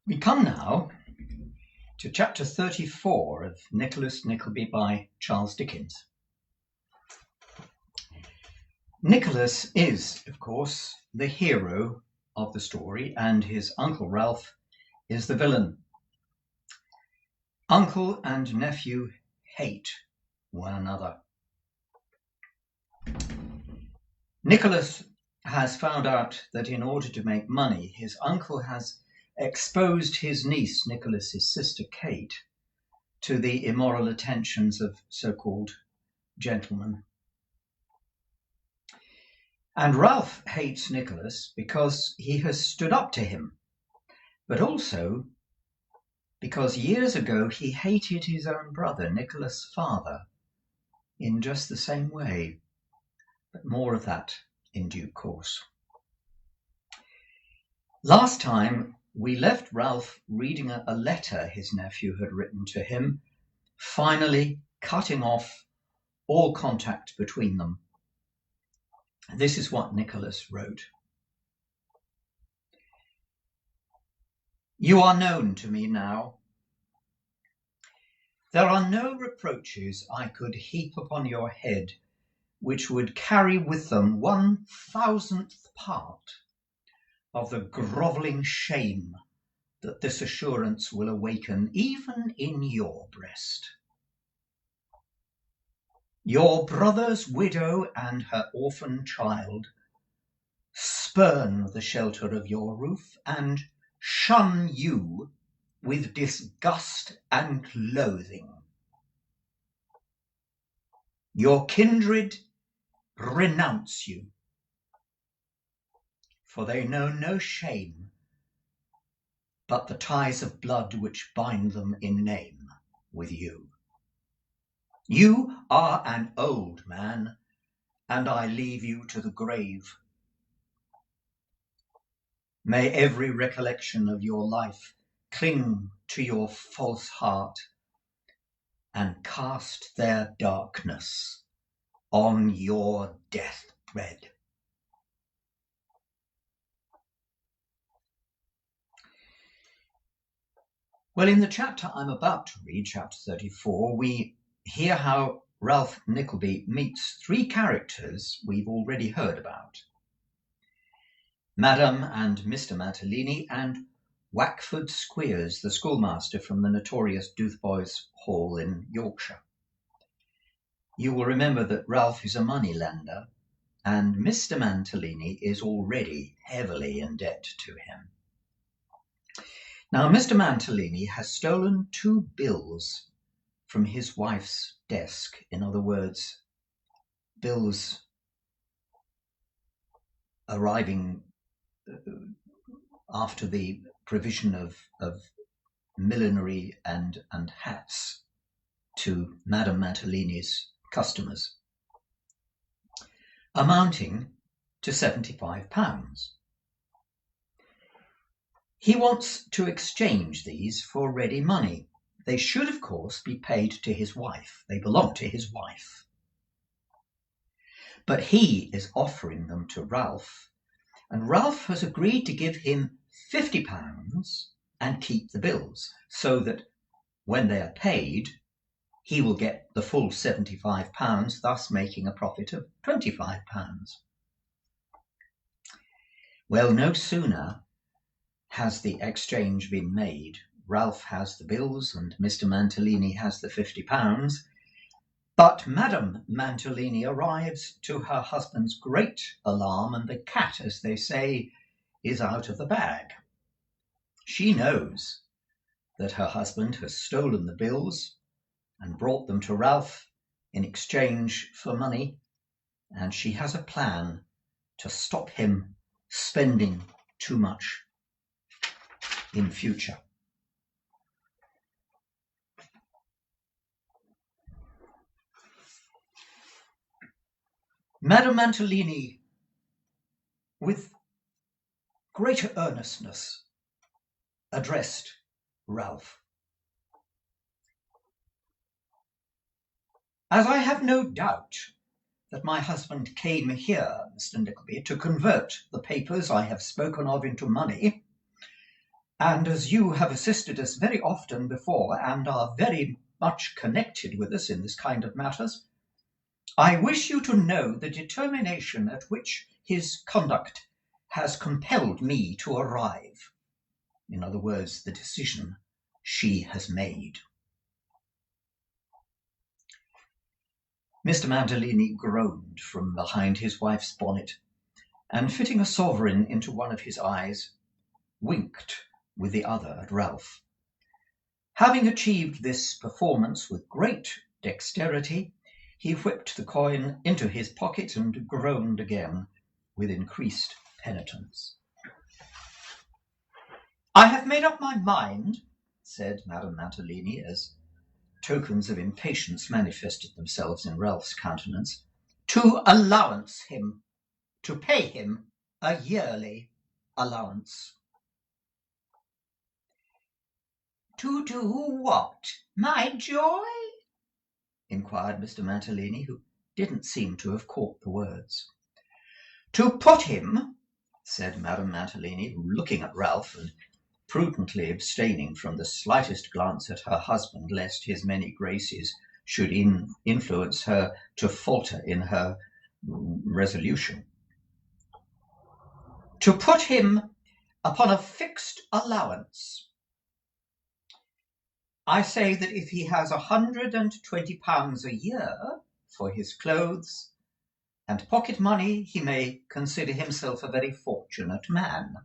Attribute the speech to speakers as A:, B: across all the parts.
A: We come now to chapter 34 of Nicholas Nickleby by Charles Dickens. Nicholas is, of course, the hero of the story, and his uncle Ralph is the villain. Uncle and nephew hate one another. Nicholas has found out that in order to make money, his uncle has exposed his niece, Nicholas's sister Kate, to the immoral attentions of so-called gentlemen. And Ralph hates Nicholas because he has stood up to him, but also because years ago he hated his own brother, Nicholas' father, in just the same way. But more of that in due course. Last time we left Ralph reading a letter his nephew had written to him, finally cutting off all contact between them. This is what Nicholas wrote. You are known to me now. There are no reproaches I could heap upon your head which would carry with them 1,000th part of the grovelling shame that this assurance will awaken even in your breast. Your brother's widow and her orphan child spurn the shelter of your roof and shun you with disgust and loathing. Your kindred renounce you, for they know no shame but the ties of blood which bind them in name with you. You are an old man, and I leave you to the grave. May every recollection of your life cling to your false heart and cast their darkness on your deathbed. Well, in the chapter I'm about to read, chapter 34, we hear how Ralph Nickleby meets three characters we've already heard about: Madam and Mr. Mantalini and Wackford Squeers, the schoolmaster from the notorious Doothboys Hall in Yorkshire. You will remember that Ralph is a moneylender, and Mr. Mantalini is already heavily in debt to him. Now, Mr. Mantalini has stolen 2 bills from his wife's desk. In other words, bills arriving after the provision of millinery and hats to Madame Mantalini's customers, amounting to £75. He wants to exchange these for ready money. They should, of course, be paid to his wife. They belong to his wife. But he is offering them to Ralph, and Ralph has agreed to give him £50 and keep the bills, so that when they are paid, he will get the full £75, thus making a profit of £25. Well, no sooner has the exchange been made, Ralph has the bills and Mr. Mantalini has the £50, but Madame Mantalini arrives to her husband's great alarm, and the cat, as they say, is out of the bag. She knows that her husband has stolen the bills and brought them to Ralph in exchange for money, and she has a plan to stop him spending too much in future. Madame Mantalini, with greater earnestness, addressed Ralph. As I have no doubt that my husband came here, Mr. Nickleby, to convert the papers I have spoken of into money, and as you have assisted us very often before and are very much connected with us in this kind of matters, I wish you to know the determination at which his conduct has compelled me to arrive. In other words, the decision she has made. Mr. Mantalini groaned from behind his wife's bonnet, and fitting a sovereign into one of his eyes, winked with the other at Ralph. Having achieved this performance with great dexterity, he whipped the coin into his pocket and groaned again with increased penitence. "I have made up my mind," said Madame Mantalini, as tokens of impatience manifested themselves in Ralph's countenance, "to allowance him, to pay him a yearly allowance." "To do what, my joy?" inquired Mr. Mantalini, who didn't seem to have caught the words. "To put him," said Madame Mantalini, looking at Ralph and prudently abstaining from the slightest glance at her husband, lest his many graces should influence her to falter in her resolution. "To put him upon a fixed allowance. I say that if he has £120 a year for his clothes and pocket money, he may consider himself a very fortunate man."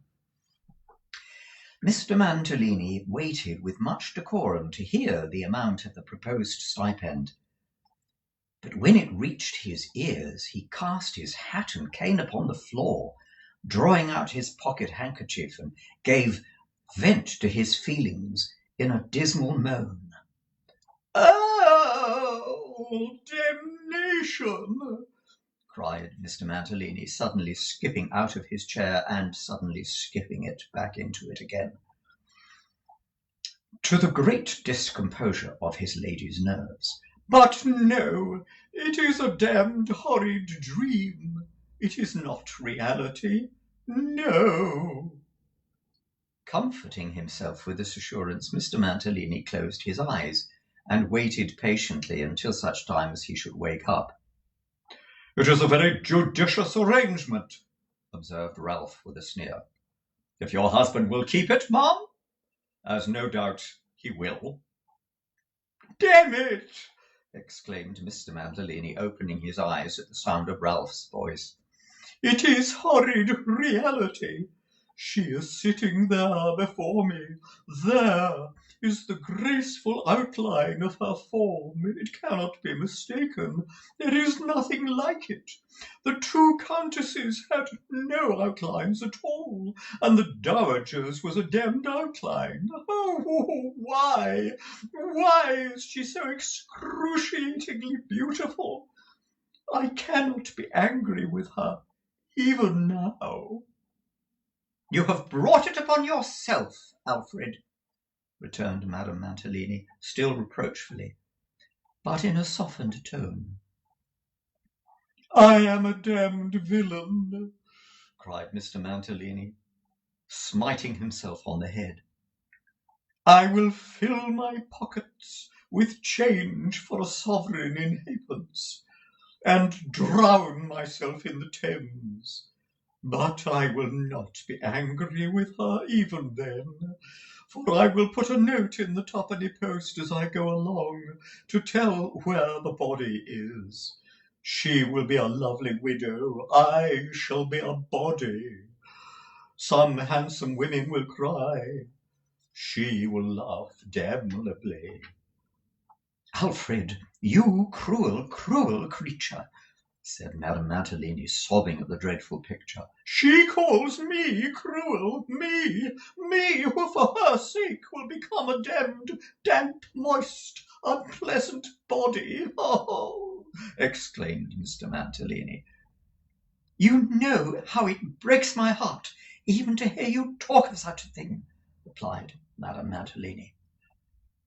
A: Mr. Mantalini waited with much decorum to hear the amount of the proposed stipend, but when it reached his ears, he cast his hat and cane upon the floor, drawing out his pocket handkerchief, and gave vent to his feelings in a dismal moan. "Oh, damnation!" cried Mr. Mantalini, suddenly skipping out of his chair and suddenly skipping it back into it again, to the great discomposure of his lady's nerves. "But no, it is a damned horrid dream. It is not reality. No." Comforting himself with this assurance, Mr. Mantalini closed his eyes and waited patiently until such time as he should wake up. "It is a very judicious arrangement," observed Ralph with a sneer. "If your husband will keep it, ma'am, as no doubt he will." "Damn it!" exclaimed Mr. Mantalini, opening his eyes at the sound of Ralph's voice. "It is horrid reality. She is sitting there before me. There is the graceful outline of her form. It cannot be mistaken. There is nothing like it. The two countesses had no outlines at all, and the dowager's was a damned outline. Oh, why is she so excruciatingly beautiful? I cannot be angry with her, even now." "You have brought it upon yourself, Alfred," returned Madame Mantalini, still reproachfully, but in a softened tone. "I am a damned villain," cried Mr. Mantalini, smiting himself on the head. "I will fill my pockets with change for a sovereign in halfpence, and drown myself in the Thames. But I will not be angry with her even then, for I will put a note in the twopenny post as I go along to tell where the body is. She will be a lovely widow. I shall be a body. Some handsome women will cry. She will laugh damnably." "Alfred, you cruel, cruel creature!" said Madame Mantalini, sobbing at the dreadful picture. "She calls me cruel, me who for her sake will become a damned, damp, moist, unpleasant body. Oh!" exclaimed Mr. Mantalini. "You know how it breaks my heart even to hear you talk of such a thing," replied Madame Mantalini.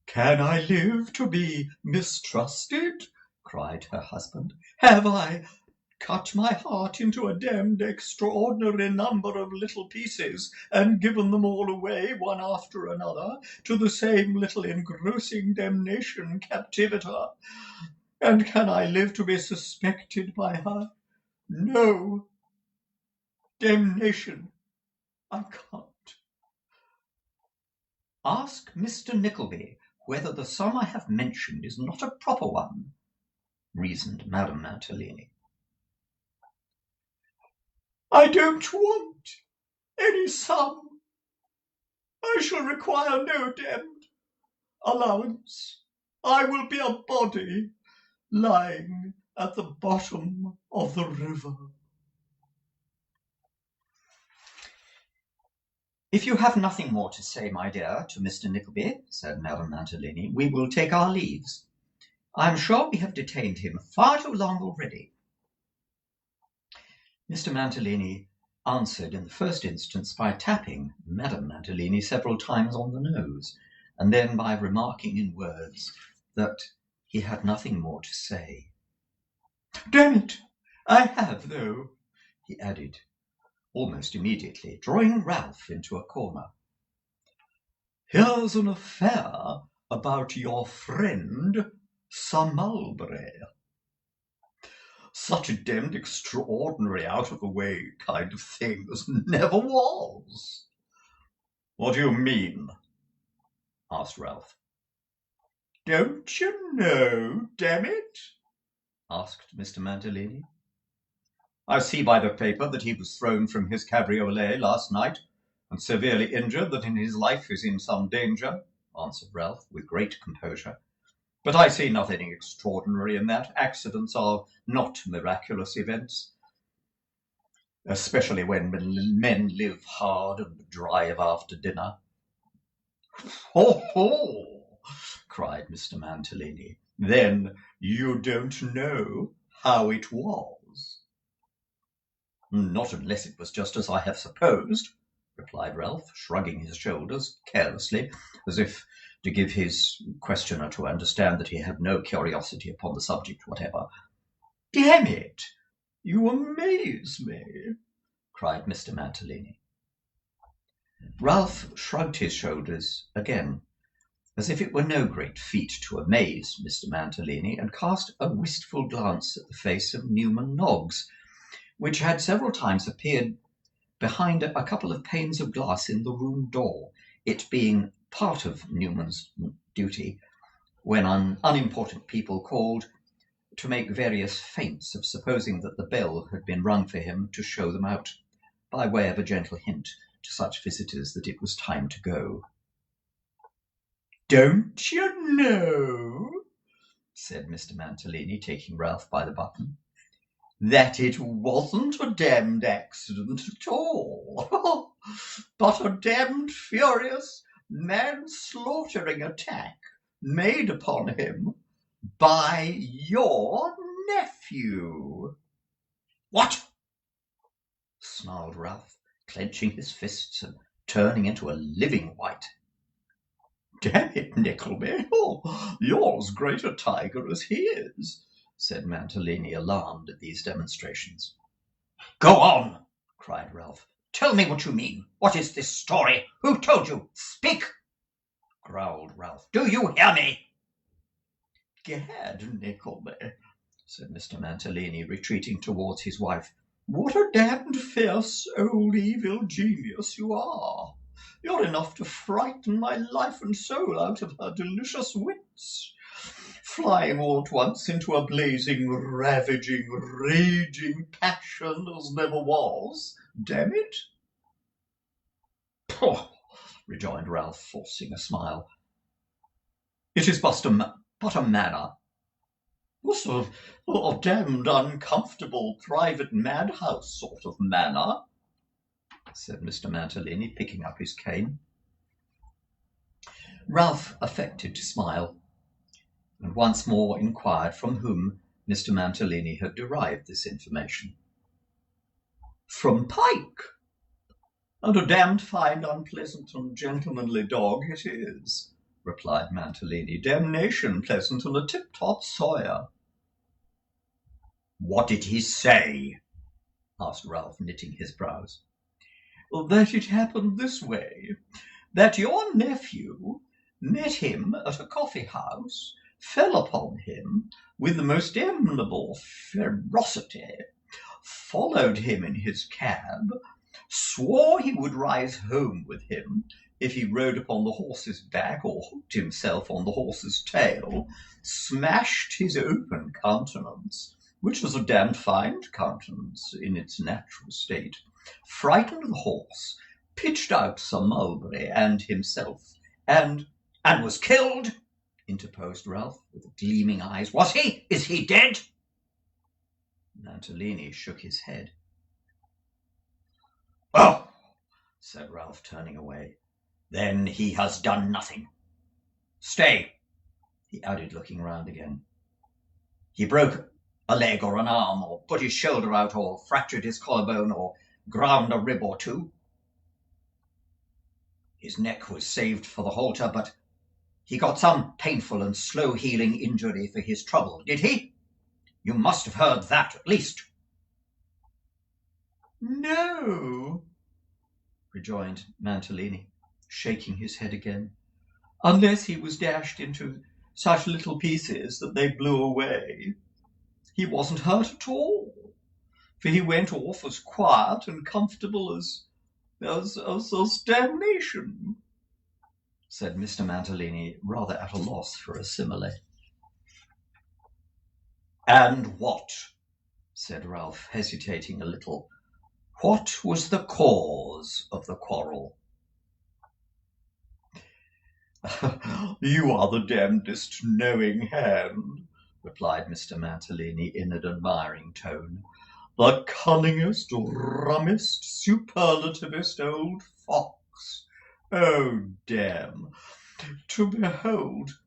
A: "Can I live to be mistrusted?" cried her husband. "Have I cut my heart into a damned extraordinary number of little pieces, and given them all away, one after another, to the same little engrossing damnation captivity. And can I live to be suspected by her? No. Damnation, I can't. Ask Mr. Nickleby whether the sum I have mentioned is not a proper one, reasoned Madame Mantalini. I don't want any sum. I shall require no damned allowance. I will be a body lying at the bottom of the river. If you have nothing more to say, my dear, to Mr. Nickleby, said Madame Mantalini, we will take our leaves. I am sure we have detained him far too long already. Mr. Mantalini answered in the first instance by tapping Madame Mantalini several times on the nose, and then by remarking in words that he had nothing more to say. Damn it, I have, though, he added, almost immediately, drawing Ralph into a corner. Here's an affair about your friend, Sir Mulberry. Such a damned extraordinary, out-of-the-way kind of thing as never was. What do you mean? Asked Ralph. Don't you know, damn it? Asked Mr. Mantalini. I see by the paper that he was thrown from his cabriolet last night, and severely injured, that in his life is in some danger, answered Ralph with great composure. But I see nothing extraordinary in that. Accidents are not miraculous events, especially when men live hard and drive after dinner. Ho, ho! Cried Mr. Mantalini. Then you don't know how it was? Not unless it was just as I have supposed, replied Ralph, shrugging his shoulders carelessly, as if to give his questioner to understand that he had no curiosity upon the subject whatever. Damn it! You amaze me, cried Mr. Mantalini. Ralph shrugged his shoulders again, as if it were no great feat to amaze Mr. Mantalini, and cast a wistful glance at the face of Newman Noggs, which had several times appeared behind a couple of panes of glass in the room door, it being part of Newman's duty, when unimportant people called, to make various feints of supposing that the bell had been rung for him, to show them out, by way of a gentle hint to such visitors that it was time to go. Don't you know, said Mr. Mantalini, taking Ralph by the button, that it wasn't a damned accident at all, but a damned furious, manslaughtering attack made upon him by your nephew. What? Snarled Ralph, clenching his fists and turning into a living white. Damn it, Nickleby, you're as great a tiger as he is, said Mantalini, alarmed at these demonstrations. Go on, cried Ralph. Tell me what you mean. What is this story? Who told you? Speak, growled Ralph. Do you hear me? Gad, Nickleby, said Mr. Mantalini, retreating towards his wife. What a damned fierce old evil genius you are. You're enough to frighten my life and soul out of her delicious wits, flying all at once into a blazing, ravaging, raging passion as never was. Damn it! Poh! Rejoined Ralph, forcing a smile. It is but a manner. A sort of damned uncomfortable private madhouse sort of manner, said Mr. Mantalini, picking up his cane. Ralph affected to smile, and once more inquired from whom Mr. Mantalini had derived this information. From Pike. And a damned fine, unpleasant, and gentlemanly dog it is, replied Mantalini. Damnation pleasant and a tip-top sawyer. "What did he say?" asked Ralph, knitting his brows. "That it happened this way, that your nephew met him at a coffee-house, fell upon him with the most damnable ferocity, followed him in his cab, swore he would rise home with him if he rode upon the horse's back or hooked himself on the horse's tail, smashed his open countenance, which was a damned fine countenance in its natural state, frightened the horse, pitched out Sir Mulberry and himself, and was killed," interposed Ralph, with gleaming eyes. "Was he? Is he dead?" Mantalini shook his head. "Oh," said Ralph, turning away, "then he has done nothing. Stay," he added, looking round again. "He broke a leg or an arm, or put his shoulder out, or fractured his collarbone, or ground a rib or two. His neck was saved for the halter, but he got some painful and slow-healing injury for his trouble, did he? You must have heard that, at least." "No," rejoined Mantalini, shaking his head again, "unless he was dashed into such little pieces that they blew away. He wasn't hurt at all, for he went off as quiet and comfortable as damnation," said Mr. Mantalini, rather at a loss for a simile. "And what," said Ralph, hesitating a little, "what was the cause of the quarrel?" "You are the damnedest knowing hand," replied Mr. Mantalini in an admiring tone. "The cunningest, rummest, superlativest old fox. Oh, damn! To behold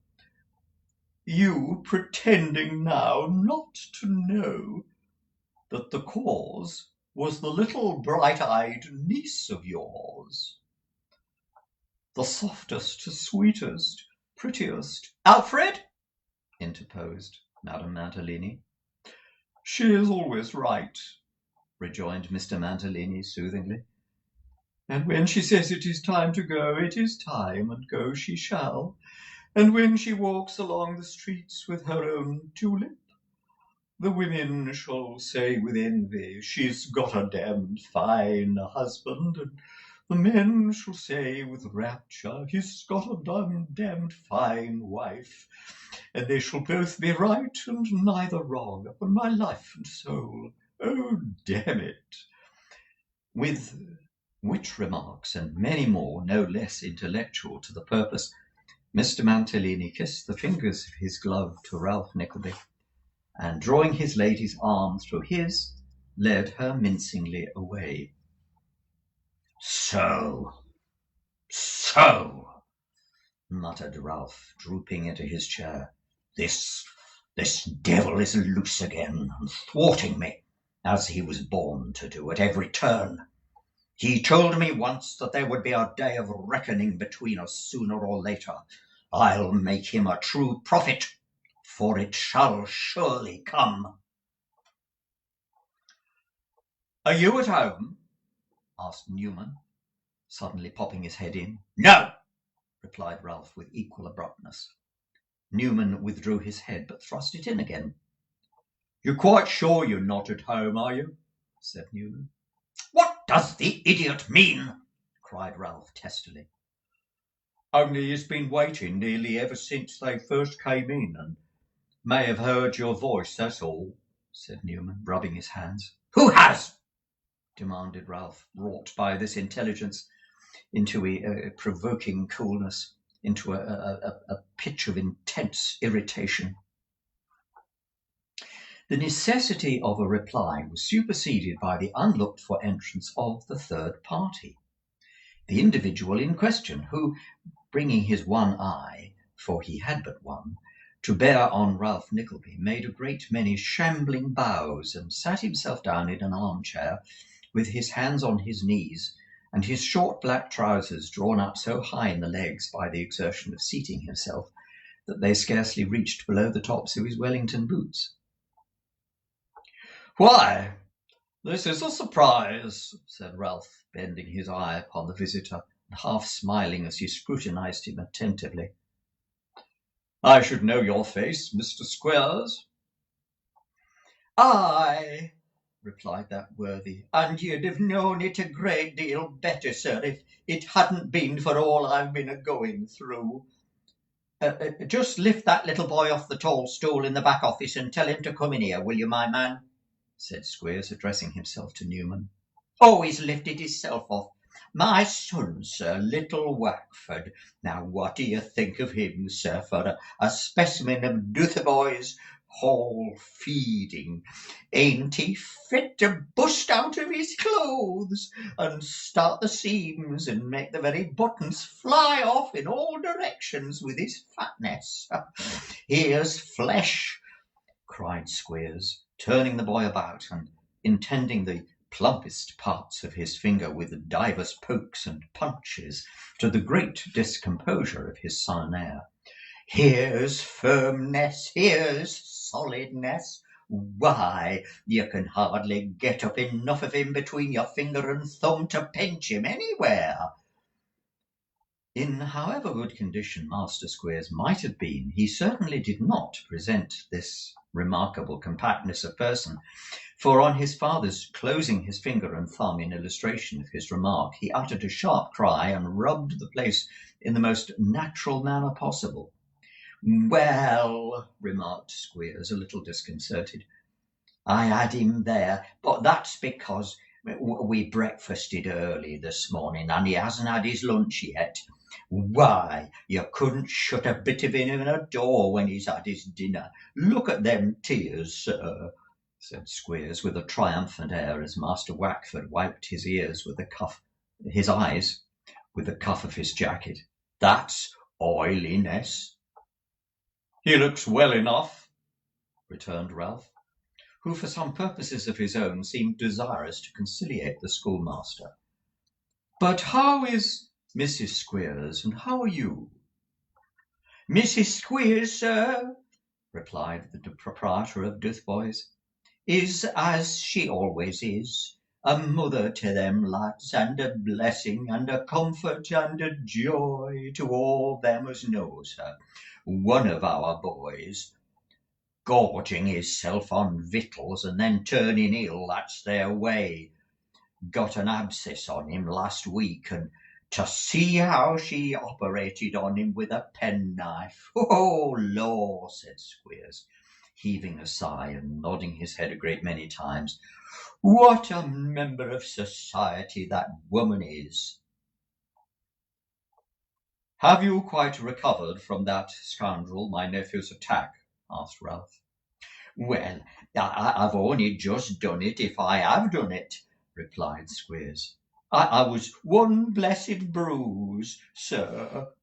A: you pretending now not to know that the cause was the little bright-eyed niece of yours. The softest, sweetest, prettiest—" "Alfred!" interposed Madame Mantalini. "She is always right," rejoined Mr. Mantalini soothingly. "And when she says it is time to go, it is time, and go she shall. And when she walks along the streets with her own tulip, the women shall say with envy, 'She's got a damned fine husband,' and the men shall say with rapture, 'He's got a damned fine wife,' and they shall both be right and neither wrong, upon my life and soul. Oh, damn it!" With which remarks, and many more no less intellectual to the purpose, Mr. Mantalini kissed the fingers of his glove to Ralph Nickleby, and drawing his lady's arm through his, led her mincingly away. So, muttered Ralph, drooping into his chair. This devil is loose again, and thwarting me, as he was born to do at every turn. He told me once that there would be a day of reckoning between us sooner or later. I'll make him a true prophet, for it shall surely come. "Are you at home?" asked Newman, suddenly popping his head in. "No," replied Ralph with equal abruptness. Newman withdrew his head, but thrust it in again. "You're quite sure you're not at home, are you?" said Newman. "What does the idiot mean?" cried Ralph testily. "Only he's been waiting nearly ever since they first came in, and may have heard your voice, that's all," said Newman, rubbing his hands. "Who has?" demanded Ralph, wrought by this intelligence into a provoking coolness, into a pitch of intense irritation. The necessity of a reply was superseded by the unlooked-for entrance of the third party, the individual in question, who, bringing his one eye, for he had but one, to bear on Ralph Nickleby, made a great many shambling bows, and sat himself down in an armchair, with his hands on his knees, and his short black trousers drawn up so high in the legs by the exertion of seating himself, that they scarcely reached below the tops of his Wellington boots. "Why, this is a surprise," said Ralph, bending his eye upon the visitor, and half smiling as he scrutinized him attentively. "I should know your face, Mr. Squares." "Aye," replied that worthy, "and you'd have known it a great deal better, sir, if it hadn't been for all I've been a-going through. Just lift that little boy off the tall stool in the back office and tell him to come in here, will you, my man?" said Squeers, addressing himself to Newman. "Oh, he's lifted hisself off. My son, sir, little Wackford. Now, what do you think of him, sir, for a specimen of Dotheboys Hall feeding? Ain't he fit to bust out of his clothes and start the seams and make the very buttons fly off in all directions with his fatness? Here's flesh," cried Squeers, turning the boy about and intending the plumpest parts of his finger with divers pokes and punches, to the great discomposure of his son and heir. "Here's firmness, here's solidness. Why, you can hardly get up enough of him between your finger and thumb to pinch him anywhere." In however good condition Master Squeers might have been, he certainly did not present this remarkable compactness of person, for on his father's closing his finger and thumb in illustration of his remark, he uttered a sharp cry and rubbed the place in the most natural manner possible. "Well," remarked Squeers, a little disconcerted, "I had him there, but that's because we breakfasted early this morning, and he hasn't had his lunch yet. Why, you couldn't shut a bit of him in a door when he's had his dinner. Look at them tears, sir," said Squeers, with a triumphant air, as Master Wackford wiped his eyes with the cuff of his jacket. "That's oiliness." "He looks well enough," returned Ralph, who for some purposes of his own seemed desirous to conciliate the schoolmaster. "But how is Mrs. Squeers, and how are you?" "Mrs. Squeers, sir," replied the proprietor of Dotheboys, "is as she always is, a mother to them lads, and a blessing, and a comfort, and a joy to all them as knows her. One of our boys, gorging hisself on victuals and then turning ill, that's their way, got an abscess on him last week, and to see how she operated on him with a penknife. Oh, law," said Squeers, heaving a sigh and nodding his head a great many times, "what a member of society that woman is." "Have you quite recovered from that scoundrel, my nephew's attack?" asked Ralph. "Well, I've only just done it, if I have done it," replied Squeers. I was one blessed bruise, sir,"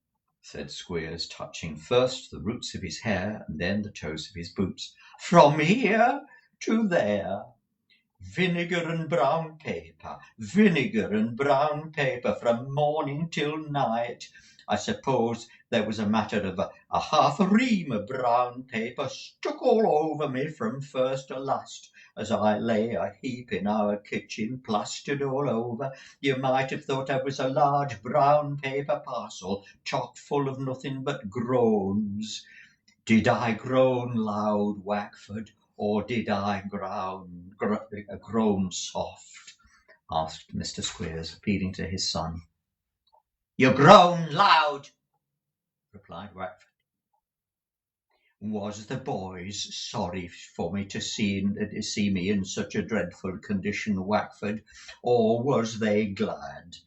A: said Squeers, touching first the roots of his hair and then the toes of his boots, "from here to there. Vinegar and brown paper, from morning till night. I suppose there was a matter of a half a ream of brown paper stuck all over me from first to last, as I lay a heap in our kitchen, plastered all over. You might have thought I was a large brown paper parcel, chock full of nothing but groans. Did I groan loud, Wackford, or did I groan soft?" asked Mr. Squeers, appealing to his son. "You groan loud," replied Wackford. "Was the boys sorry for me to see me in such a dreadful condition, Wackford, or was they glad?"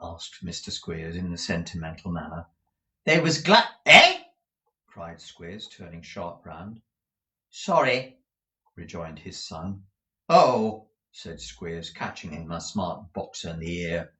A: asked Mr. Squeers in a sentimental manner. "They was glad, eh?" cried Squeers, turning sharp round. "Sorry," rejoined his son. "Oh," said Squeers, catching him a smart boxer in the ear.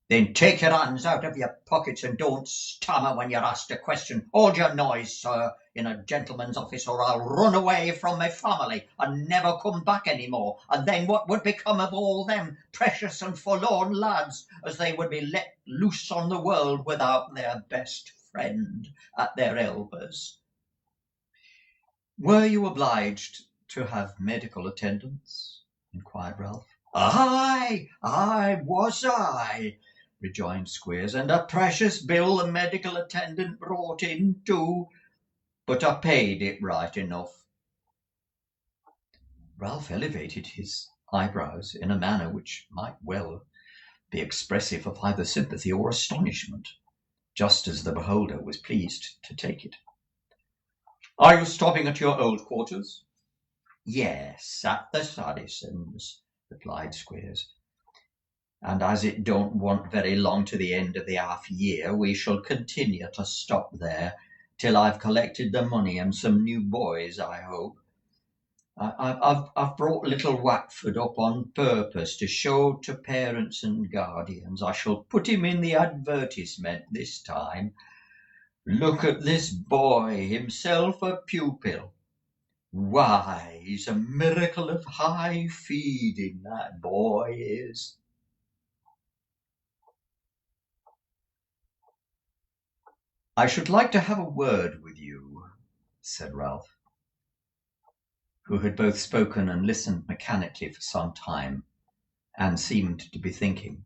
A: "Then take your hands out of your pockets and don't stammer when you're asked a question. Hold your noise, sir, in a gentleman's office, or I'll run away from my family and never come back any more, and then what would become of all them precious and forlorn lads, as they would be let loose on the world without their best friend at their elbows?" "Were you obliged to have medical attendance?" inquired Ralph. "Aye, was I," rejoined Squeers, "and a precious bill the medical attendant brought in too, but I paid it right enough." Ralph elevated his eyebrows in a manner which might well be expressive of either sympathy or astonishment, just as the beholder was pleased to take it. "Are you stopping at your old quarters?" "Yes, at the Saracens," replied Squeers, "and as it don't want very long to the end of the half year, we shall continue to stop there till I've collected the money and some new boys, I hope. I've brought little Watford up on purpose to show to parents and guardians. I shall put him in the advertisement this time. Look at this boy, himself a pupil. Why, he's a miracle of high feeding, that boy is." "I should like to have a word with you," said Ralph, who had both spoken and listened mechanically for some time, and seemed to be thinking.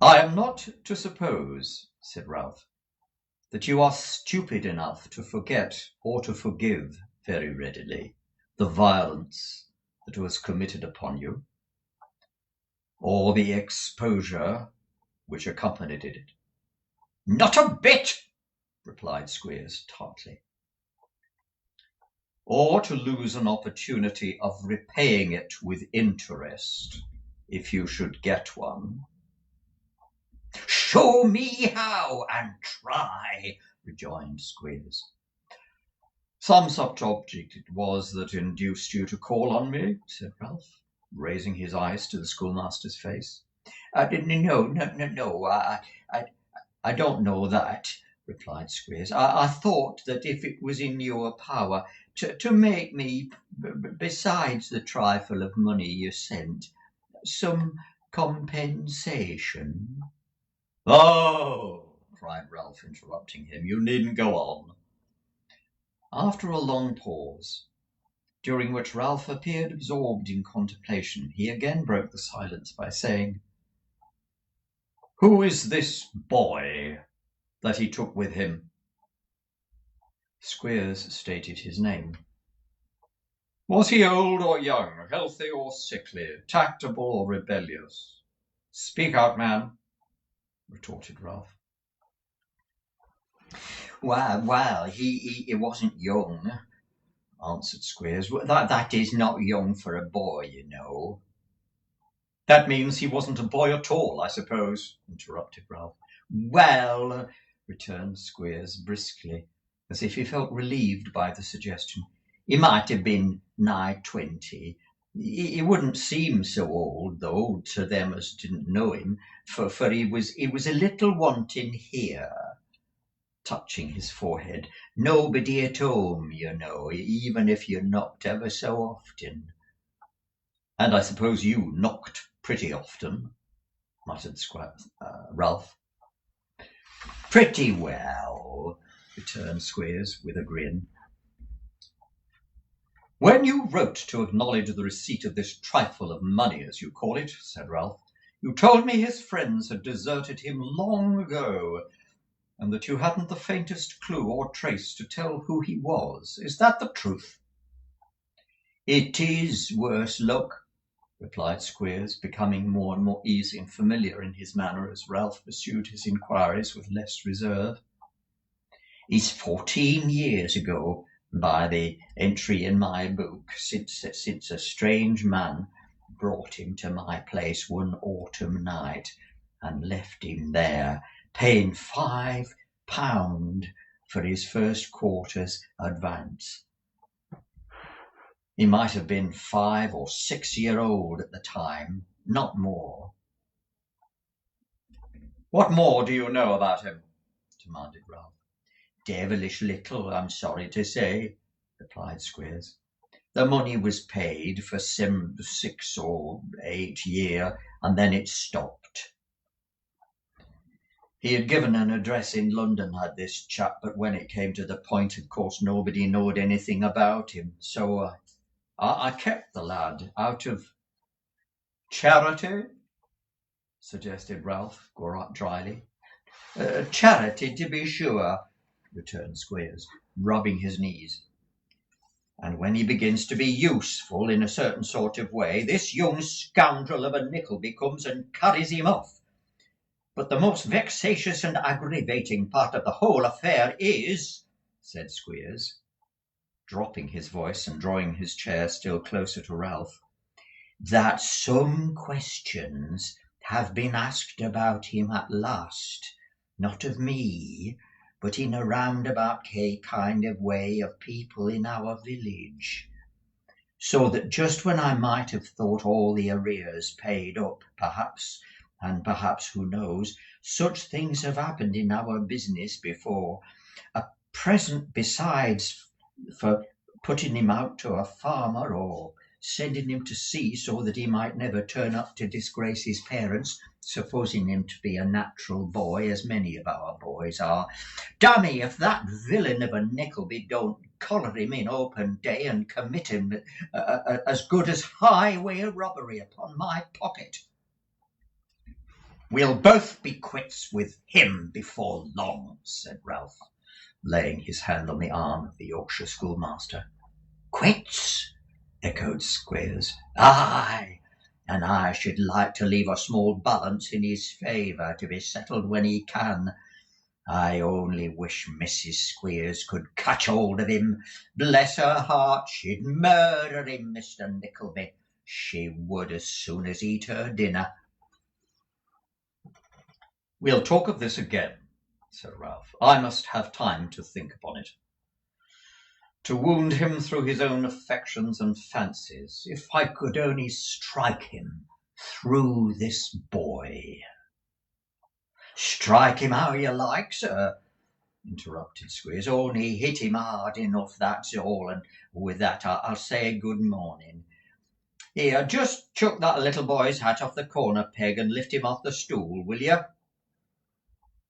A: "I am not to suppose," said Ralph, "that you are stupid enough to forget or to forgive very readily the violence that was committed upon you, or the exposure which accompanied it?" "Not a bit," replied Squeers tartly. "Or to lose an opportunity of repaying it with interest, if you should get one?" "Show me how, and try," rejoined Squeers. "Some such object it was that induced you to call on me," said Ralph, raising his eyes to the schoolmaster's face. No, I don't know that," replied Squeers. I thought that if it was in your power to make me, besides the trifle of money you sent, some compensation—" "Oh," cried Ralph, interrupting him, "you needn't go on." After a long pause, during which Ralph appeared absorbed in contemplation, he again broke the silence by saying, "Who is this boy that he took with him?" Squeers stated his name. "Was he old or young, healthy or sickly, tractable or rebellious? Speak out, man," retorted Ralph. Well, he wasn't young," answered Squeers. That is, not young for a boy, you know." "That means he wasn't a boy at all, I suppose," interrupted Ralph. "Well," returned Squeers briskly, as if he felt relieved by the suggestion, "he might have been nigh 20. He wouldn't seem so old, though, to them as didn't know him, for he was a little wanting here," touching his forehead. "Nobody at home, you know, even if you knocked ever so often." "And I suppose you knocked pretty often," muttered Ralph. "Pretty well," returned Squeers with a grin. "When you wrote to acknowledge the receipt of this trifle of money, as you call it," said Ralph, "you told me his friends had deserted him long ago, and that you hadn't the faintest clue or trace to tell who he was. Is that the truth?" "It is, worse luck," replied Squeers, becoming more and more easy and familiar in his manner as Ralph pursued his inquiries with less reserve. "It's 14 years ago, by the entry in my book, since a strange man brought him to my place one autumn night and left him there, paying £5 for his first quarter's advance. He might have been 5 or 6 years old at the time, not more." "What more do you know about him?" demanded Ralph. "Devilish little, I'm sorry to say," replied Squeers. "The money was paid for 6 or 8 years, and then it stopped." He had given an address in London, had this chap, but when it came to the point, of course, nobody knowed anything about him. So I kept the lad out of charity, suggested Ralph dryly. Charity, to be sure, returned Squeers, rubbing his knees. And when he begins to be useful in a certain sort of way, this young scoundrel of a Nickleby comes and carries him off. But the most vexatious and aggravating part of the whole affair is, said Squeers, dropping his voice and drawing his chair still closer to Ralph, that some questions have been asked about him at last, not of me, but in a roundabout kind of way of people in our village. So that just when I might have thought all the arrears paid up, perhaps, and perhaps, who knows, such things have happened in our business before, a present besides for putting him out to a farmer or sending him to sea so that he might never turn up to disgrace his parents, supposing him to be a natural boy, as many of our boys are. Damme, if that villain of a Nickleby don't collar him in open day and commit him as good as highway robbery upon my pocket. We'll both be quits with him before long, said Ralph, laying his hand on the arm of the Yorkshire schoolmaster. Quits? Echoed Squeers. Aye, and I should like to leave a small balance in his favour to be settled when he can. I only wish Mrs. Squeers could catch hold of him. Bless her heart, she'd murder him, Mr. Nickleby. She would as soon as eat her dinner. We'll talk of this again, said Ralph. I must have time to think upon it. To wound him through his own affections and fancies, if I could only strike him through this boy. Strike him how you like, sir, interrupted Squeers. Only hit him hard enough, that's all, and with that I'll say good morning. Here, just chuck that little boy's hat off the corner peg and lift him off the stool, will you?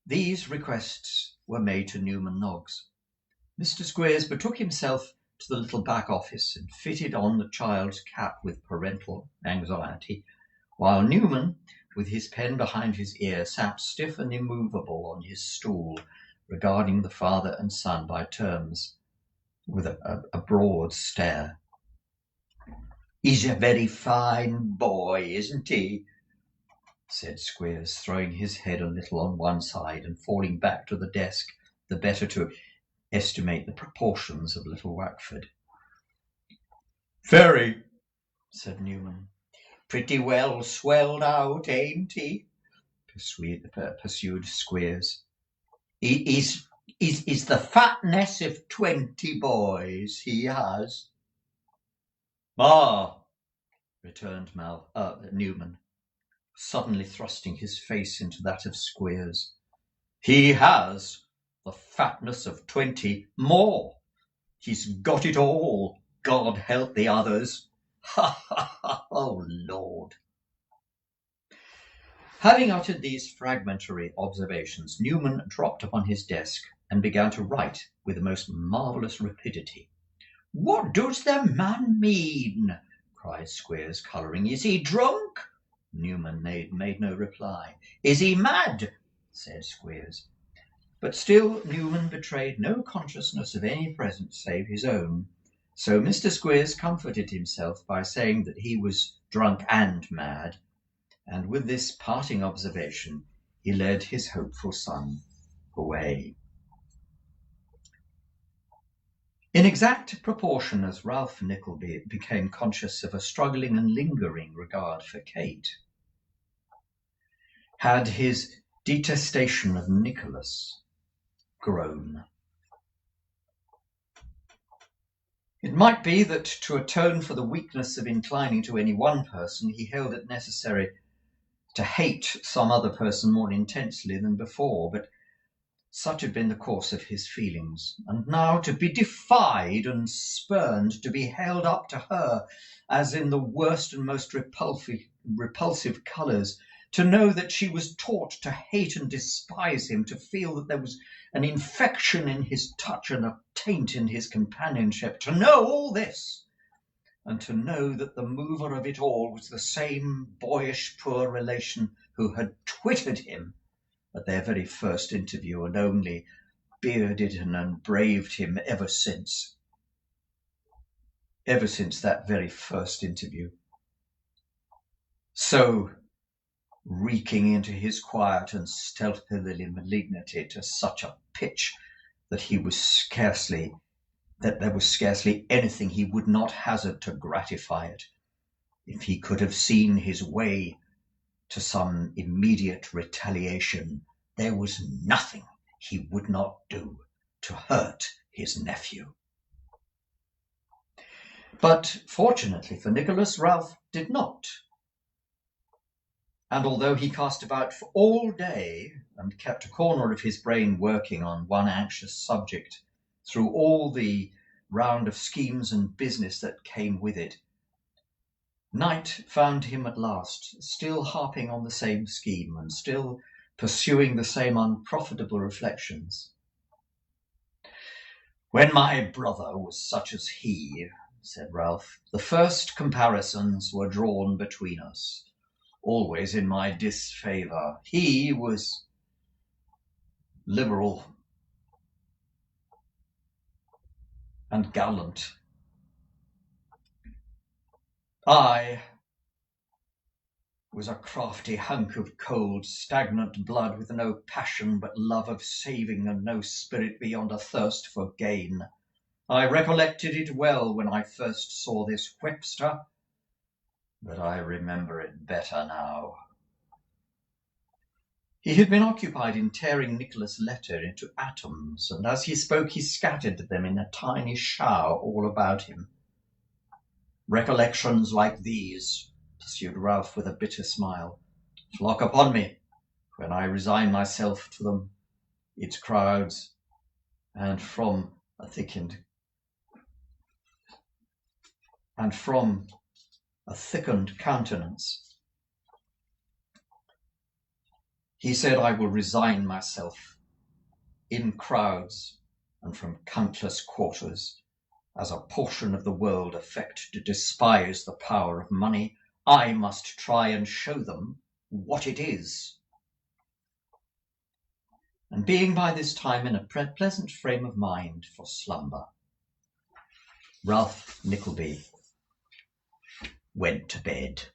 A: These requests were made to Newman Noggs. Mr. Squeers betook himself to the little back office and fitted on the child's cap with parental anxiety, while Newman, with his pen behind his ear, sat stiff and immovable on his stool, regarding the father and son by turns, with a broad stare. He's a very fine boy, isn't he? Said Squeers, throwing his head a little on one side and falling back to the desk, the better to estimate the proportions of little Wackford. Very, said Newman. Pretty well swelled out, ain't he? Pursued Squeers. He's the fatness of 20 boys, he has. Ah, returned Newman, suddenly thrusting his face into that of Squeers. He has the fatness of 20 more. He's got it all. God help the others. Ha, ha, ha, oh, Lord. Having uttered these fragmentary observations, Newman dropped upon his desk and began to write with the most marvellous rapidity. What does the man mean? Cried Squeers, colouring. Is he drunk? Newman made no reply. Is he mad? Said Squeers. But still Newman betrayed no consciousness of any presence save his own, so Mr. Squeers comforted himself by saying that he was drunk and mad, and with this parting observation he led his hopeful son away. In exact proportion as Ralph Nickleby became conscious of a struggling and lingering regard for Kate, had his detestation of Nicholas grown. It might be that to atone for the weakness of inclining to any one person, he held it necessary to hate some other person more intensely than before, but such had been the course of his feelings, and now to be defied and spurned, to be held up to her as in the worst and most repulsive colours, to know that she was taught to hate and despise him, to feel that there was an infection in his touch and a taint in his companionship, to know all this, and to know that the mover of it all was the same boyish poor relation who had twitted him at their very first interview and only bearded and braved him ever since that very first interview. So reeking into his quiet and stealthily malignity to such a pitch that there was scarcely anything he would not hazard to gratify it, if he could have seen his way to some immediate retaliation. There was nothing he would not do to hurt his nephew. But fortunately for Nicholas, Ralph did not. And although he cast about for all day and kept a corner of his brain working on one anxious subject through all the round of schemes and business that came with it, night found him at last, still harping on the same scheme and still pursuing the same unprofitable reflections. "When my brother was such as he," said Ralph, "the first comparisons were drawn between us, always in my disfavour. He was liberal and gallant. I was a crafty hunk of cold, stagnant blood with no passion but love of saving and no spirit beyond a thirst for gain. I recollected it well when I first saw this whipster, but I remember it better now." He had been occupied in tearing Nicholas' letter into atoms, and as he spoke he scattered them in a tiny shower all about him. "Recollections like these," pursued Ralph with a bitter smile, "flock upon me when I resign myself to them, its crowds, and from a thickened countenance." He said, "I will resign myself in crowds and from countless quarters, as a portion of the world affect to despise the power of money. I must try and show them what it is." And being by this time in a pleasant frame of mind for slumber, Ralph Nickleby went to bed.